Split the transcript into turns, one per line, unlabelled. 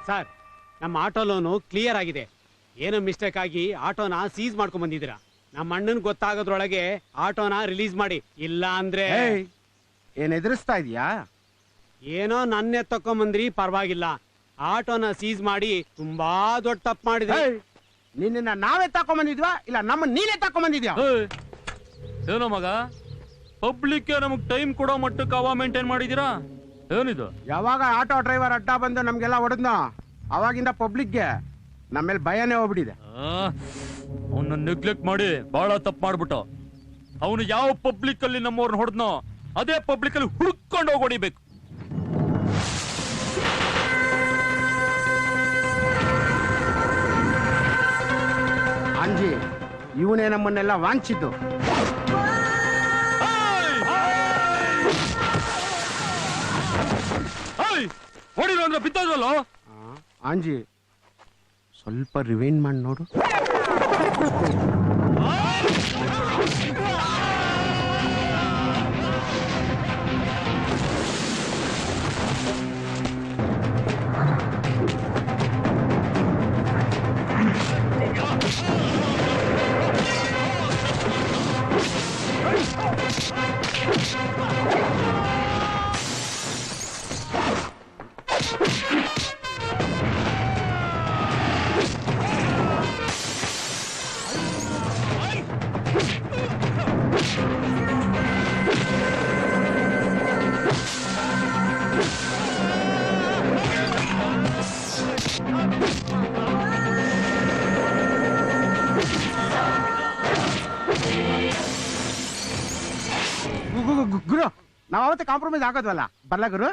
Sir, ನಮ್ಮ auto loan clear ಆಗಿದೆ. ಏನೋ ಮಿಸ್ಟೇಕ್ ಆಗಿ ಆಟೋನ ಸೀಸ್ ಮಾಡ್ಕೊಂಡ್ ಬಂದಿದ್ದೀರಾ. ನಮ್ಮ ಅಣ್ಣನ್ ಗೊತ್ತಾಗೋದ್ರೊಳಗೆ ಆಟೋನ ರಿಲೀಸ್ ಮಾಡಿ, ಇಲ್ಲ ಅಂದ್ರೆ
ಏನ್ ಎದುರಿಸ್ತಾ ಇದೀಯಾ?
ಏನೋ ನನ್ನೇ ತಕೊಂಬಂದ್ರಿ, ಪರವಾಗಿಲ್ಲ. ಆಟೋನ ಸೀಸ್ ಮಾಡಿ ತುಂಬಾ ದೊಡ್ಡ ತಪ್ಪು ಮಾಡಿದ್ರಿ.
ನಿನ್ನ ನಾವೇ ತಕೊಂಬಂದಿದ್ವಾ ಇಲ್ಲ ನಮ್ಮ ನೀನೇ ತಕೊಂಬಂದಿದ್ಯಾ?
ಏನೋ ಮಗ, ಪಬ್ಲಿಕ್ ನಮಗ್ ಟೈಮ್ ಕೊಡೋ ಮಟ್ಟಕ್ಕೆ ಅವ ಮೇಂಟೈನ್ ಮಾಡಿದೀರಾ? ಏನಿದು?
ಯಾವಾಗ ಆಟೋ ಡ್ರೈವರ್ ಅಡ್ಡ ಬಂದು ನಮ್ಗೆಲ್ಲ ಹೊಡೆದ್ನೋ ಅವಾಗಿಂದ ಪಬ್ಲಿಕ್ಗೆ ನಮ್ಮೇಲೆ ಭಯನೇ ಹೋಗ್ಬಿಟ್ಟಿದೆ.
ಅವನ್ನ ನೆಗ್ಲೆಕ್ಟ್ ಮಾಡಿ ಬಹಳ ತಪ್ಪು ಮಾಡ್ಬಿಟ್ಟ. ಅವನು ಯಾವ ಪಬ್ಲಿಕ್ ಅಲ್ಲಿ ನಮ್ಮವ್ರನ್ನ ಹೊಡೆದ್ನೋ ಅದೇ ಪಬ್ಲಿಕ್ ಅಲ್ಲಿ ಹುಡ್ಕೊಂಡು ಹೋಗಿ ಹೊಡಿಬೇಕು.
ಅಂಜಿ, ಇವನೇ ನಮ್ಮನ್ನೆಲ್ಲ ವಾಂಚಿದ್ದು.
ಹೊಡಿರೋ ಅಂದ್ರೆ ಬಿದ್ದೋದ್ರಲ್ಲೋ.
ಅಂಜಿ, ಸ್ವಲ್ಪ ರಿವೈಂಡ್ ಮಾಡಿ ನೋಡು. ಗುರು, ನಾವ್ ಅವತ್ತೆ ಕಾಂಪ್ರಮೈಸ್ ಆಗೋದ್ವಲ್ಲ, ಬರ್ಲಾ ಗುರು?